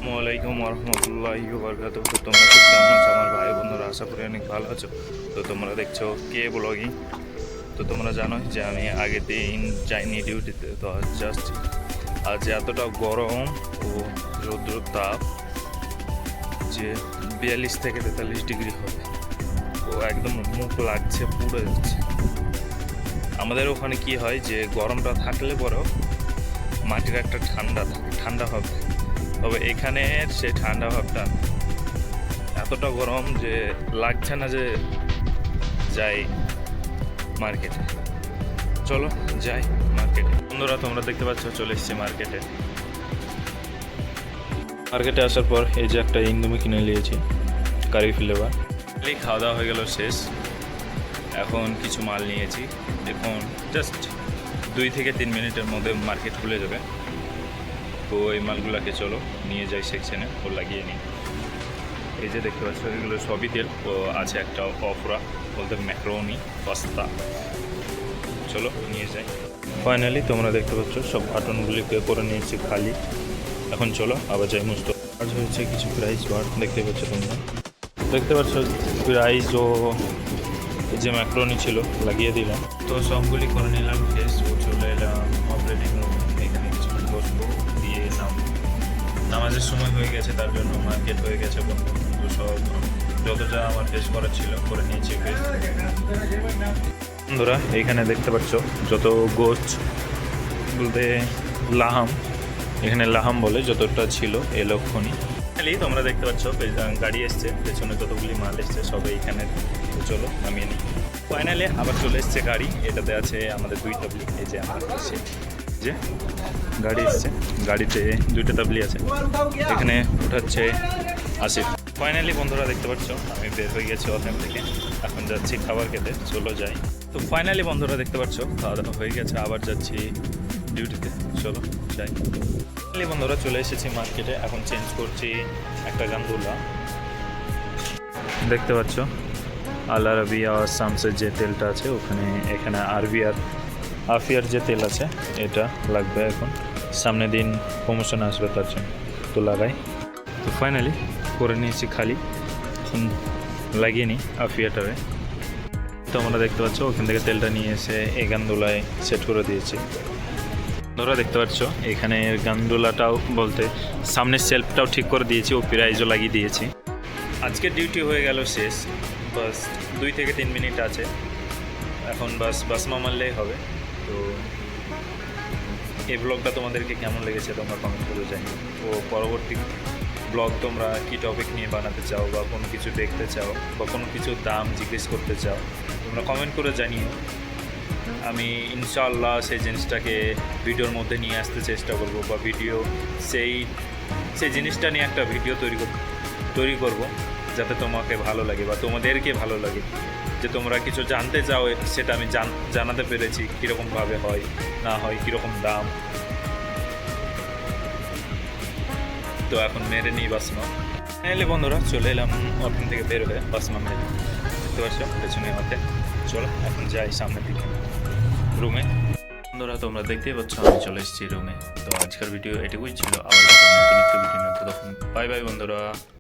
আসসালামাইকুম রহমতুল্লাহি বারাকাতুহু। তো তোমরা খুব কেমন আছো আমার ভাই বন্ধুরা? আশা করি অনেক ভালো আছো। তো তোমরা দেখছো কে ব্লগিং। তো তোমরা জানো যে আমি আগের দিন যাইনি ডিউটিতে, তো আজ যাচ্ছি। আজ এতটা গরম ও রৌদ্র তাপ যে 42 থেকে 43 ডিগ্রি হবে। ও একদম মুখ লাগছে, পুড়ে যাচ্ছে। আমাদের ওখানে কি হয় যে গরমটা থাকলে পরেও মাটির একটা ঠান্ডা হবে, তবে এখানে সেই ঠান্ডা ভাবটা এতটা গরম যে লাগছে না যে যাই মার্কেটে। চলো যাই মার্কেটে। বন্ধুরা তোমরা দেখতে পাচ্ছ চলে এসেছি মার্কেটে। মার্কেটে আসার পর এই যে একটা ইন্দুমি কিনে নিয়েছি, কারি ফ্লেভার। খাওয়া দাওয়া হয়ে গেল শেষ। এখন কিছু মাল নিয়েছি, এখন জাস্ট 2 থেকে 3 মিনিটের মধ্যে মার্কেট খুলে যাবে। তো এই মালগুলোকে চলো নিয়ে যাই সেকশনে ও লাগিয়ে নিই। এই যে দেখতে পাচ্ছ এগুলো সবই তেল, ও আছে একটা অফরা বলতে ম্যাক্রোনি পাস্তা। চলো নিয়ে যাই। ফাইনালি তোমরা দেখতে পাচ্ছ সব কার্টনগুলিকে করে নিয়েছি খালি। এখন চলো আবার যাই মুস্ত। আজ হয়েছে কিছু প্রাইস বার দেখতে পাচ্ছ তোমরা, দেখতে পাচ্ছ প্রাইস ও যে ম্যাক্রোনি ছিল লাগিয়ে দিলাম। তো সবগুলি করে নিলাম শেষ, ও চলে এলাম অপারেটিং রুম। এখানে কিছুক্ষণ বসবো, দিয়ে নামাজের সময় হয়ে গেছে, তার জন্য মার্কেট হয়ে গেছে বন্ধ। তো সব যত যা আমার টেস্ট করার ছিল করে নিয়েছি। বন্ধুরা এইখানে দেখতে পাচ্ছ যত গোছ বলতে লাহাম, এখানে লাহাম বলে যতটা ছিল এ লক্ষণই। তোমরা দেখতে পাচ্ছ গাড়ি এসছে, পেছনে যতগুলি মাল এসছে সব এইখানে। চলো নামিয়ে নিই। ফাইনালি আবার চলে এসছে গাড়ি, এটাতে আছে আমাদের 2 তাবলি। এই যে আমার কাছে যে গাড়ি এসছে, গাড়িতে 2টা তাবলি আছে, এখানে উঠাচ্ছে আসিফ। ফাইনালি বন্ধুরা দেখতে পাচ্ছ আমি বের হয়ে গেছি ওখান থেকে, এখন যাচ্ছি খাবার খেতে। চলো যাই। তো ফাইনালি বন্ধুরা দেখতে পাচ্ছ খাওয়া দাওয়া হয়ে গেছে, আবার যাচ্ছি ডিউটিতে। চলো যাই। ফাইনালি বন্ধুরা চলে এসেছি মার্কেটে, এখন চেঞ্জ করছি একটা গান্দুলা। দেখতে পাচ্ছ আল আরাবিয়া সামসের যে তেলটা আছে ওখানে, এখানে আফিয়ার যে তেল আছে এটা লাগবে। এখন সামনে দিন প্রমোশন আসবে তার জন্য তো লাগাই। তো ফাইনালি করে নিয়েছি খালি, এখন লাগিয়ে নিই আফিয়াটারে। তো আমরা দেখতে পাচ্ছ ওখান থেকে তেলটা নিয়ে এসে এই গান্দুলায় সেট করে দিয়েছি। ধরা দেখতে পাচ্ছ এখানে গান্দুলাটাও বলতে সামনের সেলফটাও ঠিক করে দিয়েছি, ও প্রাইজও লাগিয়ে দিয়েছি। আজকের ডিউটি হয়ে গেল শেষ, বাস 2 থেকে 3 মিনিট আছে, এখন বাস মারলেই হবে। তো এই ব্লগটা তোমাদেরকে কেমন লেগেছে তোমরা কমেন্ট করে জানিও। ও পরবর্তী ব্লগ তোমরা কী টপিক নিয়ে বানাতে চাও, বা কোনো কিছু দেখতে চাও, বা কোনো কিছুর দাম জিজ্ঞেস করতে চাও, তোমরা কমেন্ট করে জানিও। আমি ইনশাআল্লাহ সেই জিনিসটাকে ভিডিওর মধ্যে নিয়ে আসতে চেষ্টা করব, বা সেই জিনিসটা নিয়ে একটা ভিডিও তৈরি করব যাতে তোমাকে ভালো লাগে বা তোমাদেরকে ভালো লাগে, যে তোমরা কিছু জানতে চাও সেটা আমি জানাতে পেরেছি, কীরকমভাবে হয় না হয়, কীরকম দাম। তো এখন মেরে নিই বাসমা। এলে বন্ধুরা চলে এলাম ওখান থেকে বের হয়ে বাসমা মেরে, দেখতে পাচ্ছ পেছনে আমাকে। চলো এখন যাই সামনের দিকে রুমে। বন্ধুরা তোমরা দেখতেই পাচ্ছ আমি চলে এসেছি রুমে। তো আজকের ভিডিও এটুকুই ছিল, আবার নতুন একটা ভিডিও। তখন বাই বাই বন্ধুরা।